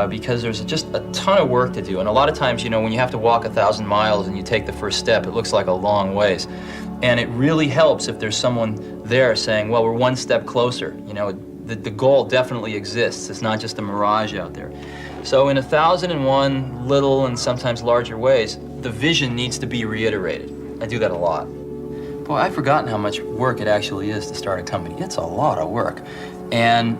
because there's just a ton of work to do. And a lot of times, you know, when you have to walk 1,000 miles and you take the first step, it looks like a long ways. And it really helps if there's someone there saying, well, we're one step closer. You know, the goal definitely exists. It's not just a mirage out there. So in 1,001 little and sometimes larger ways, the vision needs to be reiterated. I do that a lot. Boy, I've forgotten how much work it actually is to start a company. It's a lot of work. And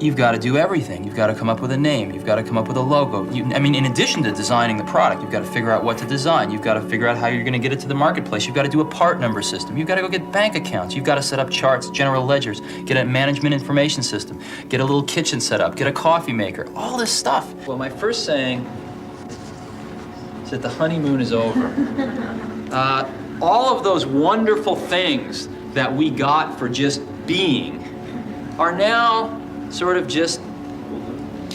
you've got to do everything. You've got to come up with a name. You've got to come up with a logo. I mean, in addition to designing the product, you've got to figure out what to design. You've got to figure out how you're going to get it to the marketplace. You've got to do a part number system. You've got to go get bank accounts. You've got to set up charts, general ledgers, get a management information system, get a little kitchen set up, get a coffee maker, all this stuff. Well, my first saying is that the honeymoon is over. All of those wonderful things that we got for just being are now sort of just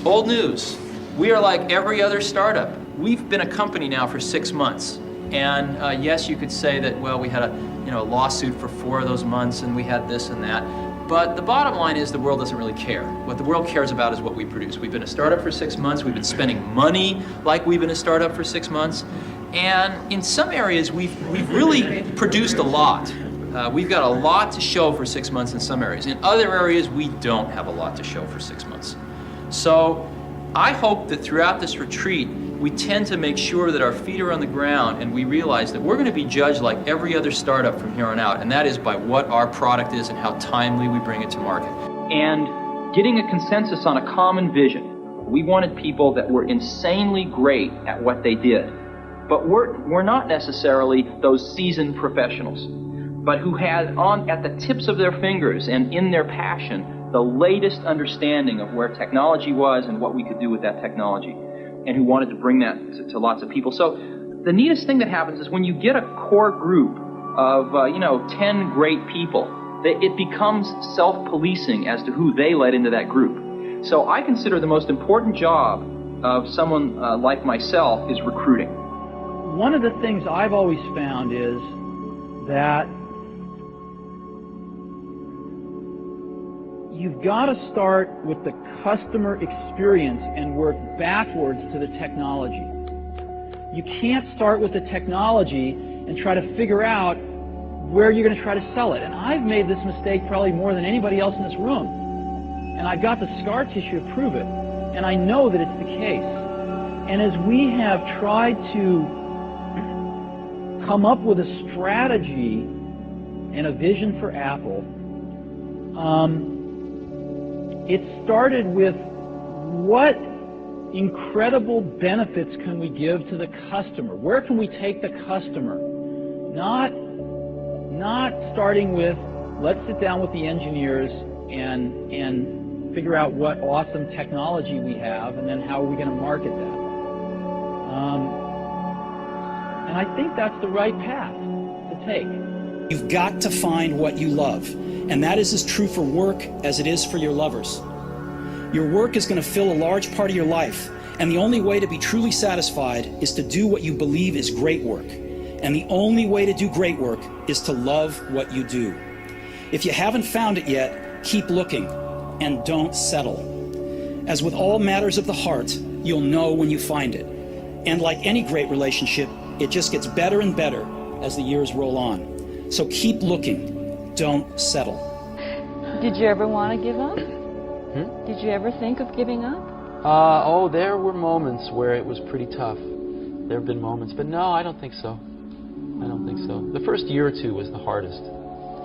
old news. We are like every other startup. We've been a company now for 6 months. And yes, you could say that, well, we had a lawsuit for 4 of those months and we had this and that. But the bottom line is the world doesn't really care. What the world cares about is what we produce. We've been a startup for 6 months. We've been spending money like we've been a startup for 6 months. And in some areas, we've really produced a lot. We've got a lot to show for 6 months in some areas. In other areas, we don't have a lot to show for 6 months. So I hope that throughout this retreat, we tend to make sure that our feet are on the ground and we realize that we're going to be judged like every other startup from here on out, and that is by what our product is and how timely we bring it to market. And getting a consensus on a common vision. We wanted people that were insanely great at what they did, but we're not necessarily those seasoned professionals, but who had at the tips of their fingers and in their passion the latest understanding of where technology was and what we could do with that technology, and who wanted to bring that to lots of people. So the neatest thing that happens is when you get a core group of 10 great people, it becomes self-policing as to who they let into that group. So I consider the most important job of someone like myself is recruiting. One of the things I've always found is that you've got to start with the customer experience and work backwards to the technology. You can't start with the technology and try to figure out where you're going to try to sell it. And I've made this mistake probably more than anybody else in this room. And I've got the scar tissue to prove it. And I know that it's the case. And as we have tried to come up with a strategy and a vision for Apple, it started with what incredible benefits can we give to the customer? Where can we take the customer? Not starting with, let's sit down with the engineers and figure out what awesome technology we have, and then how are we going to market that. And I think that's the right path to take. You've got to find what you love, and that is as true for work as it is for your lovers. Your work is going to fill a large part of your life, and the only way to be truly satisfied is to do what you believe is great work. And the only way to do great work is to love what you do. If you haven't found it yet, keep looking and don't settle. As with all matters of the heart, you'll know when you find it. And like any great relationship, it just gets better and better as the years roll on. So keep looking, don't settle. Did you ever want to give up? Did you ever think of giving up? There were moments where it was pretty tough. There have been moments, but no, I don't think so. I don't think so. The first year or two was the hardest.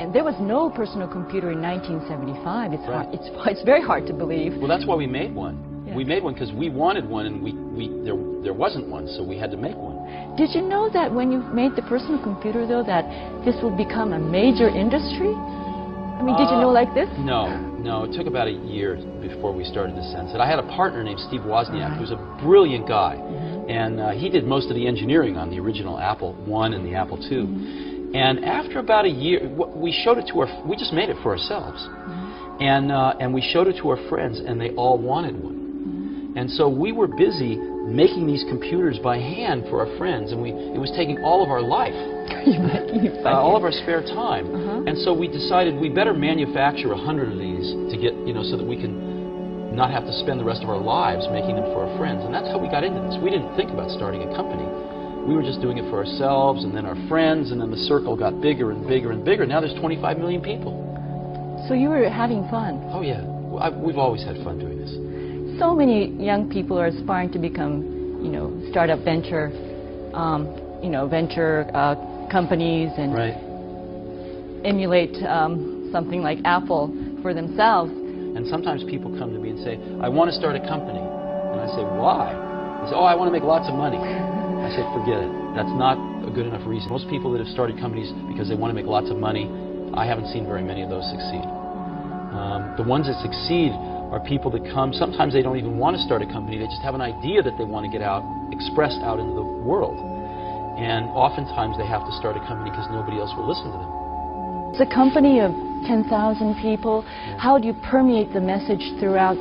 And there was no personal computer in 1975. It's very hard to believe. Well, that's why we made one. Yeah. We made one because we wanted one, and there wasn't one, so we had to make one. Did you know that when you made the personal computer, though, that this will become a major industry? I mean, did you know like this? No. It took about a year before we started to sense it. I had a partner named Steve Wozniak, who's a brilliant guy, and he did most of the engineering on the original Apple I and the Apple II. And after about a year, we showed it to we just made it for ourselves, and we showed it to our friends, and they all wanted one. And so we were busy making these computers by hand for our friends, and it was taking all of our life. All of our spare time. And so we decided we better manufacture 100 of these to get, so that we can not have to spend the rest of our lives making them for our friends. And that's how we got into this. We didn't think about starting a company. We were just doing it for ourselves, and then our friends, and then the circle got bigger and bigger and bigger. Now there's 25 million people. So you were having fun. Oh yeah, we've always had fun doing this. So many young people are aspiring to become, startup venture, venture companies and Right. emulate something like Apple for themselves. And sometimes people come to me and say, I want to start a company. And I say, why? They say, oh, I want to make lots of money. I say, forget it. That's not a good enough reason. Most people that have started companies because they want to make lots of money, I haven't seen very many of those succeed. The ones that succeed are people that come, sometimes they don't even want to start a company, they just have an idea that they want to get out, expressed out into the world. And oftentimes they have to start a company because nobody else will listen to them. It's a company of 10,000 people. How do you permeate the message throughout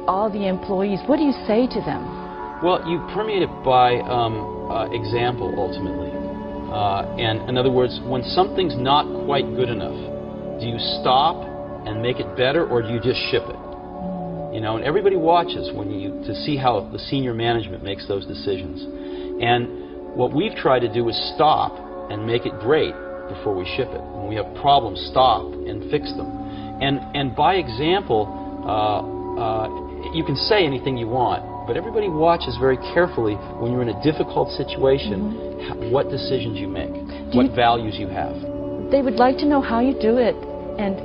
all the employees? What do you say to them? Well, you permeate it by example, ultimately. And in other words, when something's not quite good enough, do you stop and make it better, or do you just ship it? And everybody watches to see how the senior management makes those decisions. And what we've tried to do is stop and make it great before we ship it. When we have problems, stop and fix them. And by example, you can say anything you want, but everybody watches very carefully when you're in a difficult situation, what decisions you make, what values you have. They would like to know how you do it, and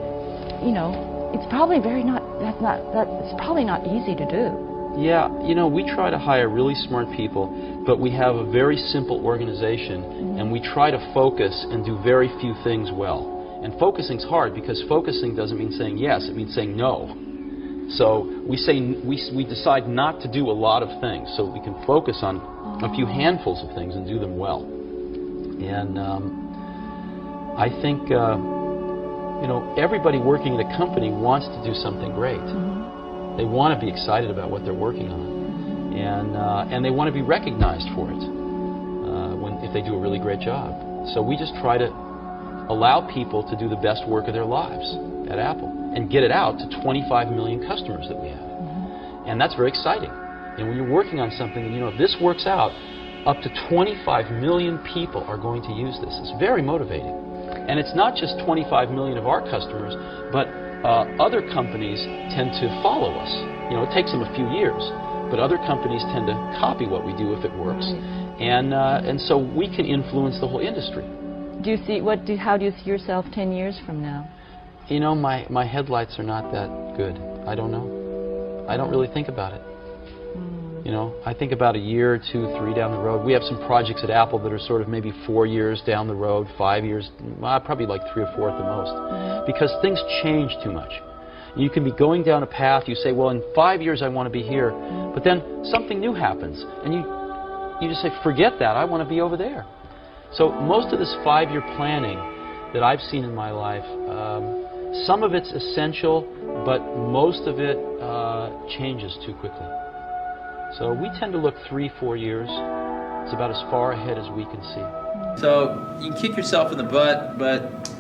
it's probably it's probably not easy to do. Yeah, we try to hire really smart people, but we have a very simple organization, and we try to focus and do very few things well. And focusing's hard because focusing doesn't mean saying yes, it means saying no. So we decide not to do a lot of things so we can focus on a few handfuls of things and do them well. And I think everybody working at a company wants to do something great. They want to be excited about what they're working on, and they want to be recognized for it if they do a really great job. So we just try to allow people to do the best work of their lives at Apple and get it out to 25 million customers that we have. And that's very exciting. And when you're working on something, and if this works out, up to 25 million people are going to use this. It's very motivating. And it's not just 25 million of our customers, but other companies tend to follow us. It takes them a few years, but other companies tend to copy what we do if it works. And so we can influence the whole industry. How do you see yourself 10 years from now? My headlights are not that good. I don't know. I don't really think about it. I think about a year, 2, 3 down the road. We have some projects at Apple that are sort of maybe 4 years down the road, 5 years, probably like 3 or 4 at the most, because things change too much. You can be going down a path, you say, well, in 5 years I want to be here, but then something new happens, and you just say, forget that, I want to be over there. So most of this 5-year planning that I've seen in my life, some of it's essential, but most of it changes too quickly. So we tend to look 3-4 years. It's about as far ahead as we can see. So you can kick yourself in the butt, but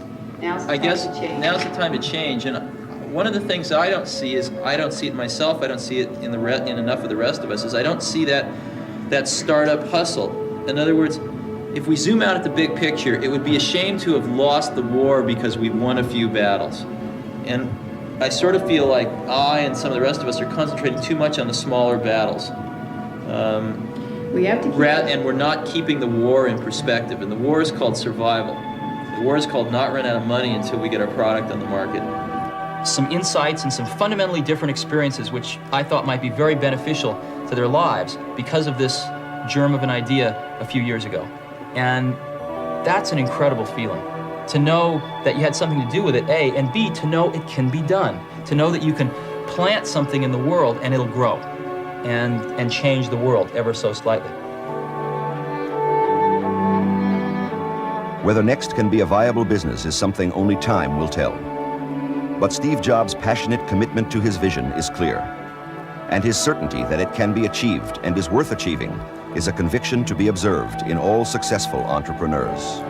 I guess now's the time to change. And one of the things that I don't see it in myself, I don't see it in enough of the rest of us, is I don't see that startup hustle. In other words, if we zoom out at the big picture, it would be a shame to have lost the war because we won a few battles. And I sort of feel like I and some of the rest of us are concentrating too much on the smaller battles. We have to and we're not keeping the war in perspective. And the war is called survival. The war is called not run out of money until we get our product on the market. Some insights and some fundamentally different experiences which I thought might be very beneficial to their lives because of this germ of an idea a few years ago. And that's an incredible feeling. To know that you had something to do with it, A, and B, to know it can be done. To know that you can plant something in the world and it'll grow and change the world ever so slightly. Whether Next can be a viable business is something only time will tell. But Steve Jobs' passionate commitment to his vision is clear. And his certainty that it can be achieved and is worth achieving is a conviction to be observed in all successful entrepreneurs.